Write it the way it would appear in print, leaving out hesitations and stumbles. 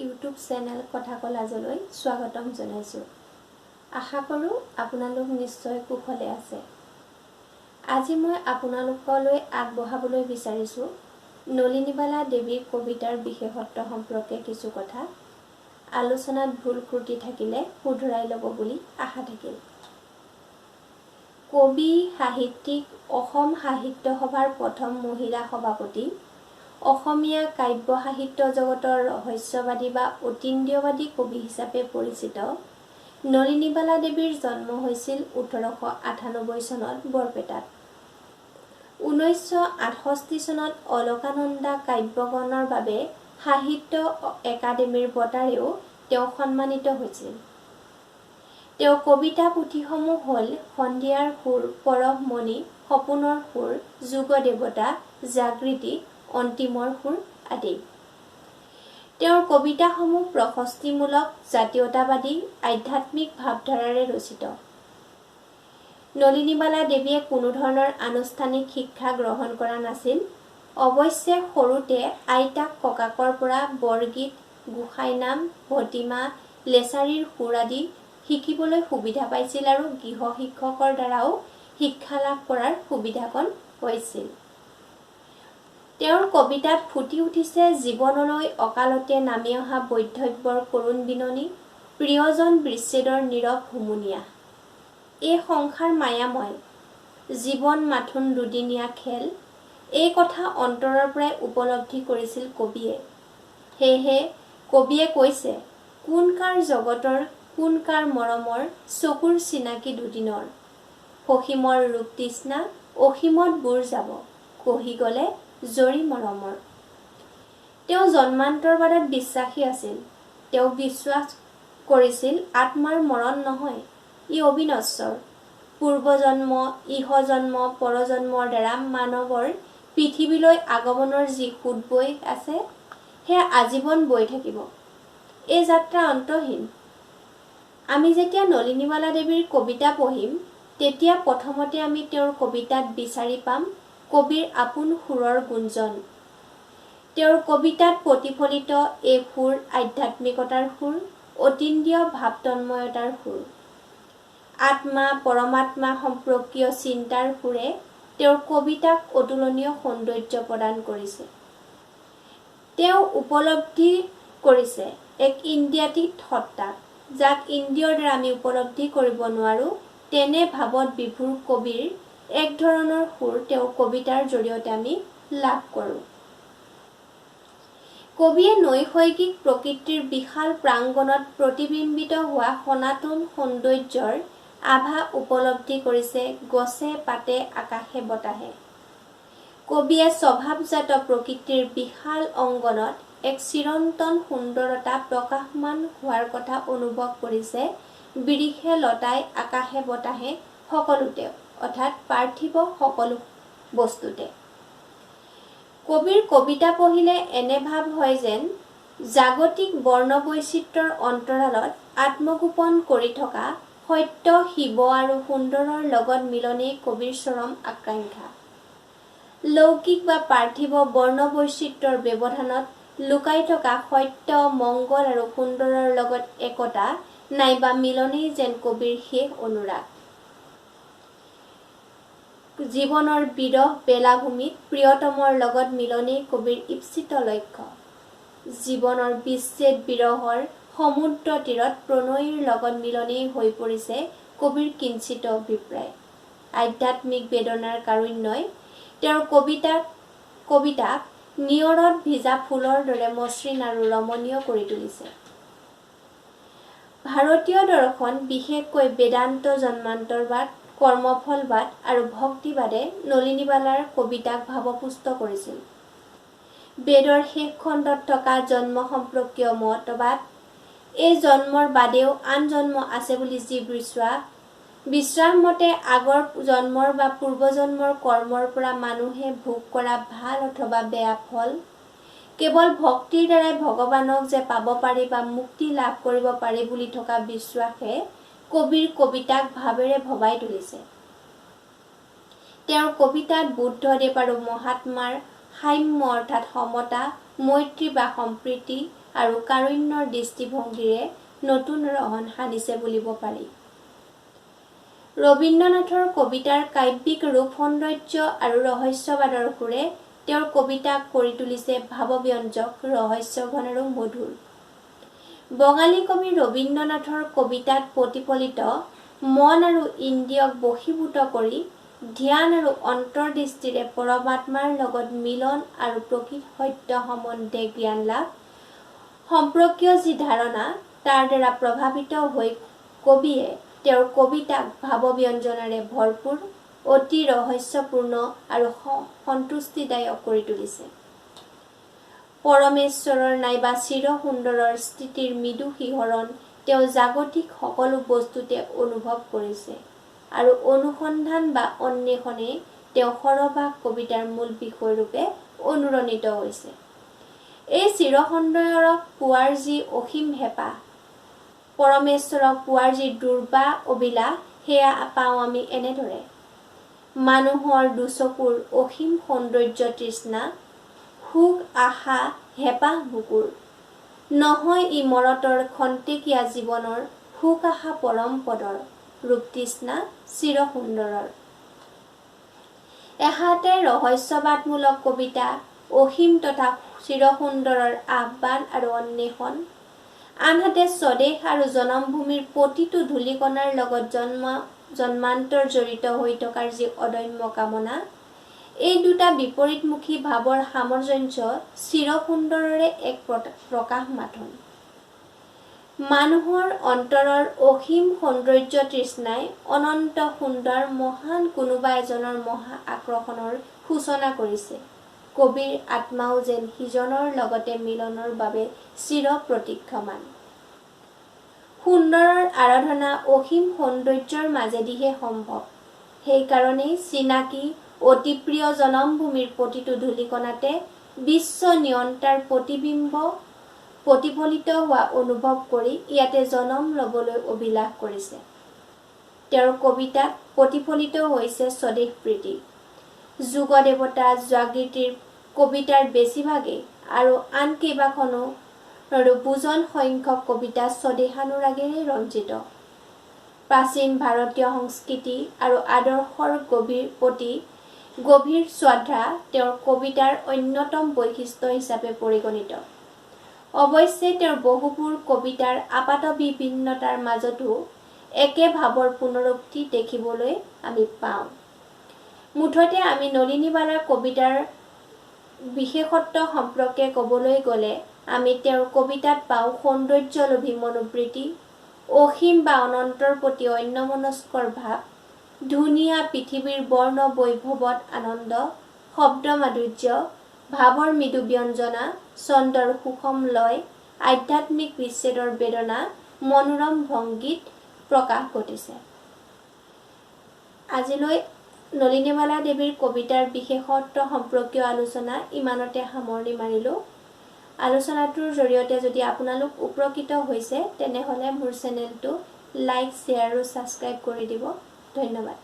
YouTube channel কথা কলাজলৈ স্বাগতম জনাইছো। আশা কৰোঁ আপোনালোক নিশ্চয় কুশলে আছে। আজি মই আপোনালোকলৈ আগবঢ়াবলৈ বিচাৰিছো নলিনীবালা দেৱীৰ কবিতাৰ বিশেষত্ব সম্পৰ্কে কিছু কথা। আলোচনাত ভুল ত্ৰুটি থাকিলে শুধৰাই ল'ব বুলি আশা থাকিল। কবি সাহিত্যিক অসম সাহিত্য সভাৰ প্ৰথম মহিলা সভাপতি, অসমীয়া কাব্য সাহিত্য জগতৰ ৰহস্যবাদী বা অতীন্দ্ৰিয়বাদী কবি হিচাপে পৰিচিত নলিনীবালা দেৱীৰ জন্ম হৈছিল 1898 চনত বৰপেটাত। 1968 চনত অলকানন্দা কাব্যগ্ৰহণৰ বাবে সাহিত্য একাডেমীৰ বঁটাৰেও তেওঁ সন্মানিত হৈছিল। তেওঁৰ কবিতা পুথিসমূহ হ'ল সন্ধিয়াৰ সুৰ, পৰশমণি, সপোনৰ সুৰ, যুগদেৱতা, জাগৃতি, অন্তিমৰ সুৰ আদি। তেওঁৰ কবিতাসমূহ প্ৰশস্তিমূলক, জাতীয়তাবাদী, আধ্যাত্মিক ভাৱধাৰাৰে ৰচিত। নলিনীবালা দেৱীয়ে কোনো ধৰণৰ আনুষ্ঠানিক শিক্ষা গ্ৰহণ কৰা নাছিল। অৱশ্যে সৰুতে আইতাক ককাকৰ পৰা বৰগীত, গোসাঁইনাম, ভটিমা, লেছাৰীৰ সুৰ আদি শিকিবলৈ সুবিধা পাইছিল আৰু গৃহ শিক্ষকৰ দ্বাৰাও শিক্ষা লাভ কৰাৰ সুবিধাকণ হৈছিল। তেওঁৰ কবিতাত ফুটি উঠিছে জীৱনলৈ অকালতে নামি অহা বৈধব্যৰ কৰুণ বিননি, প্ৰিয়জন বিচ্ছেদৰ নীৰৱ হুমুনিয়া। এই সংসাৰ মায়াময়, জীৱন মাথোন দুদিনীয়া খেল, এই কথা অন্তৰৰ পৰাই উপলব্ধি কৰিছিল কবিয়ে। সেয়েহে কবিয়ে কৈছে, কোন কাৰ জগতৰ, কোন কাৰ মৰমৰ, চকুৰ চিনাকি দুদিনৰ, সসীমৰ ৰূপ তৃষ্ণা, অসীমত বুৰ যাব, কহি গলে জৰি মৰমৰ। তেওঁ জন্মান্তৰবাদত বিশ্বাসী আছিল। তেওঁ বিশ্বাস কৰিছিল আত্মাৰ মৰণ নহয়, ই অবিনশ্বৰ। পূৰ্বজন্ম, ইহজন্ম, পৰজন্মৰ দ্বাৰা মানৱৰ পৃথিৱীলৈ আগমনৰ যি সোঁত বৈ আছে, সেয়া আজীৱন বৈ থাকিব। এই যাত্ৰা অন্তহীন। আমি যেতিয়া নলিনীবালা দেৱীৰ কবিতা পঢ়িম, তেতিয়া প্ৰথমতে আমি তেওঁৰ কবিতাত বিচাৰি পাম কবিৰ আপোন সুৰৰ গুঞ্জন। তেওঁৰ কবিতাত প্ৰতিফলিত এই সুৰ আধ্যাত্মিকতাৰ সুৰ, অতীন্দ্ৰিয় ভাৱতন্ময়তাৰ সুৰ। আত্মা পৰমাত্মা সম্পৰ্কীয় চিন্তাৰ সুৰে তেওঁৰ কবিতাক অতুলনীয় সৌন্দৰ্য প্ৰদান কৰিছে। তেওঁ উপলব্ধি কৰিছে এক ইন্দ্ৰিয়াতীত সত্তাক, যাক ইন্দ্ৰিয়ৰ দ্বাৰা আমি উপলব্ধি কৰিব নোৱাৰো। তেনে ভাৱত বিভোৰ কবিৰ এক ধৰণৰ সুৰ তেওঁৰ কবিতাৰ জৰিয়তে আমি লাভ কৰোঁ। কবিয়ে নৈসৰ্গিক প্ৰকৃতিৰ বিশাল প্ৰাংগণত প্ৰতিবিম্বিত হোৱা সনাতন সৌন্দৰ্যৰ আভা উপলব্ধি কৰিছে গছে পাতে, আকাশে বতাহে। কবিয়ে স্বভাৱজাত প্ৰকৃতিৰ বিশাল অংগনত এক চিৰন্তন সুন্দৰতা প্ৰকাশমান হোৱাৰ কথা অনুভৱ কৰিছে বিৰিখে লতাই, আকাশে বতাহে, সকলোতে, অৰ্থাৎ পাৰ্থিৱ সকলো বস্তুতে। কবিৰ কবিতা পঢ়িলে এনে ভাৱ হয় যেন জাগতিক বৰ্ণবৈচিত্ৰ্যৰ অন্তৰালত আত্মগোপন কৰি থকা সত্য, শিৱ আৰু সুন্দৰৰ লগত মিলনেই কবিৰ চৰম আকাংক্ষা। লৌকিক বা পাৰ্থিৱ বৰ্ণবৈচিত্ৰ্যৰ ব্যৱধানত লুকাই থকা সত্য, মংগল আৰু সুন্দৰৰ লগত একতা নাইবা মিলনেই যেন কবিৰ শেষ অনুৰাগ। জীৱনৰ বিৰহ বেলাভূমিত প্ৰিয়তমৰ লগত মিলনেই কবিৰ ঈপ্সিত লক্ষ্য। জীৱনৰ বিচ্ছেদ বিৰহৰ সমুদ্ৰ তীৰত প্ৰণয়ীৰ লগত মিলনেই হৈ পৰিছে কবিৰ কিঞ্চিত অভিপ্ৰায়। আধ্যাত্মিক বেদনাৰ কাৰুণ্যই তেওঁৰ কবিতাক নিয়ৰত ভিজা ফুলৰ দৰে মসৃণ আৰু ৰমণীয় কৰি তুলিছে। ভাৰতীয় দৰ্শন, বিশেষকৈ বেদান্ত, জন্মান্তৰবাদ, কৰ্মফলবাদ আৰু ভক্তিবাদে নলিনীবালাৰ কবিতাক ভাৱপুষ্ট কৰিছিল। বেদৰ শেষ খণ্ডত থকা জন্ম সম্পৰ্কীয় মতবাদ, এই জন্মৰ বাদেও আন জন্ম আছে বুলি যি বিশ্বাস মতে আগৰ জন্মৰ বা পূৰ্বজন্মৰ কৰ্মৰ পৰা মানুহে ভোগ কৰা ভাল অথবা বেয়া ফল, কেৱল ভক্তিৰ দ্বাৰাই ভগৱানক যে পাব পাৰি বা মুক্তি লাভ কৰিব পাৰি বুলি থকা বিশ্বাসে কবিৰ কবিতাক ভাৱেৰে ভবাই তুলিছে। তেওঁৰ কবিতাত বুদ্ধদেৱ আৰু মহাত্মাৰ সাম্য অৰ্থাৎ সমতা, মৈত্ৰী বা সম্প্ৰীতি, আৰু কাৰুণ্যৰ দৃষ্টিভংগীৰে নতুন ৰহণ সানিছে বুলিব পাৰি। ৰবীন্দ্ৰনাথৰ কবিতাৰ কাব্যিক ৰূপ সৌন্দৰ্য আৰু ৰহস্যবাদৰ সুৰে তেওঁৰ কবিতাক কৰি তুলিছে ভাৱব্যঞ্জক, ৰহস্যঘন আৰু মধুৰ। বঙালী কবি ৰবীন্দ্ৰনাথৰ কবিতাত প্ৰতিফলিত মন আৰু ইন্দ্ৰিয়ক বশীভূত কৰি ধ্যান আৰু অন্তৰ্দৃষ্টিৰে পৰমাত্মাৰ লগত মিলন আৰু প্ৰকৃত সত্য সম্বন্ধে জ্ঞান লাভ সম্পৰ্কীয় যি ধাৰণা, তাৰ দ্বাৰা প্ৰভাৱিত হৈ কবিয়ে তেওঁৰ কবিতাক ভাৱব্যঞ্জনাৰে ভৰপূৰ, অতি ৰহস্যপূৰ্ণ আৰু সন্তুষ্টিদায়ক কৰি তুলিছে। পৰমেশ্বৰৰ নাইবা চিৰসুন্দৰৰ স্থিতিৰ মৃদু শিহৰণ তেওঁ জাগতিক সকলো বস্তুতে অনুভৱ কৰিছে আৰু অনুসন্ধান বা অন্বেষণে তেওঁ সৰহভাগ কবিতাৰ মূল বিষয়ৰূপে অনুৰণিত হৈছে। এই চিৰসুন্দৰক পোৱাৰ যি অসীম হেঁপাহ, পৰমেশ্বৰক পোৱাৰ যি দুৰ্বাহ অভিলাষ, সেয়া পাওঁ আমি এনেদৰে: মানুহৰ দুচকুৰ অসীম সৌন্দৰ্য তৃষ্ণা, সুখ আশা হেঁপাহ বুকুৰ, নহয় ই মৰতৰ খন্তেকীয়া জীৱনৰ, সুখ আশা পৰম পদৰ, ৰূপ তৃষ্ণা চিৰসুন্দৰৰ। এহাতে ৰহস্যবাদমূলক কবিতা, অসীম তথা চিৰসুন্দৰৰ আহ্বান আৰু অন্বেষণ, আনহাতে স্বদেশ আৰু জন্মভূমিৰ প্ৰতিটো ধূলিকণাৰ লগত জন্মান্তৰ জড়িত হৈ থকাৰ যি অদম্য কামনা, এই দুটা বিপৰীতমুখী ভাৱৰ সামঞ্জস্য চিৰসুন্দৰৰে এক প্ৰকাশ মাথোন। মানুহৰ অন্তৰৰ অসীম সৌন্দৰ্য তৃষ্ণাই অনন্ত সুন্দৰ মহান কোনোবা এজনৰ মহা আকৰ্ষণৰ সূচনা কৰিছে। কবিৰ আত্মাও যেন সিজনৰ লগতে মিলনৰ বাবে চিৰ প্ৰতীক্ষমান। সুন্দৰৰ আৰাধনা অসীম সৌন্দৰ্যৰ মাজেদিহে সম্ভৱ। সেইকাৰণেই চিনাকি অতি প্ৰিয় জন্মভূমিৰ প্ৰতিটো ধূলিকণাতে বিশ্ব নিয়ন্তাৰ প্ৰতিবিম্ব প্ৰতিফলিত হোৱা অনুভৱ কৰি ইয়াতে জন্ম ল'বলৈ অভিলাষ কৰিছে। তেওঁৰ কবিতাত প্ৰতিফলিত হৈছে স্বদেশ প্ৰীতি। যুগদেৱতা জাগৃতিৰ কবিতাৰ বেছিভাগেই আৰু আন কেইবাখনো বুজন সংখ্যক কবিতা স্বদেশানুৰাগেৰে ৰঞ্জিত। প্ৰাচীন ভাৰতীয় সংস্কৃতি আৰু আদৰ্শৰ প্ৰতি গভীৰ শ্ৰদ্ধা তেওঁৰ কবিতাৰ অন্যতম বৈশিষ্ট্য হিচাপে পৰিগণিত। অৱশ্যে তেওঁৰ বহুবোৰ কবিতাৰ আপাত বিভিন্নতাৰ মাজতো একে ভাৱৰ পুনৰুক্তি দেখিবলৈ আমি পাওঁ। মুঠতে আমি নলিনীবালাৰ কবিতাৰ বিশেষত্ব সম্পৰ্কে ক'বলৈ গ'লে আমি তেওঁৰ কবিতাত পাওঁ সৌন্দৰ্যলোভী মনোবৃত্তি, অসীম বা অনন্তৰ প্ৰতি অন্যমনস্কৰ ভাৱ, ধুনীয়া পৃথিৱীৰ বৰ্ণ বৈভৱত আনন্দ, শব্দ মাধুৰ্য, ভাৱৰ মৃদু ব্যঞ্জনা, ছন্দৰ সুষম লয়, আধ্যাত্মিক বিচ্ছেদৰ বেদনা মনোৰম ভংগীত প্ৰকাশ ঘটিছে। আজিলৈ নলিনীবালা দেৱীৰ কবিতাৰ বিশেষত্ব সম্পৰ্কীয় আলোচনা ইমানতে সামৰণি মাৰিলোঁ। আলোচনাটোৰ জৰিয়তে যদি আপোনালোক উপকৃত হৈছে তেনেহ'লে মোৰ চেনেলটো লাইক, শ্বেয়াৰ আৰু ছাবস্ক্ৰাইব কৰি দিব। ধন্যবাদ।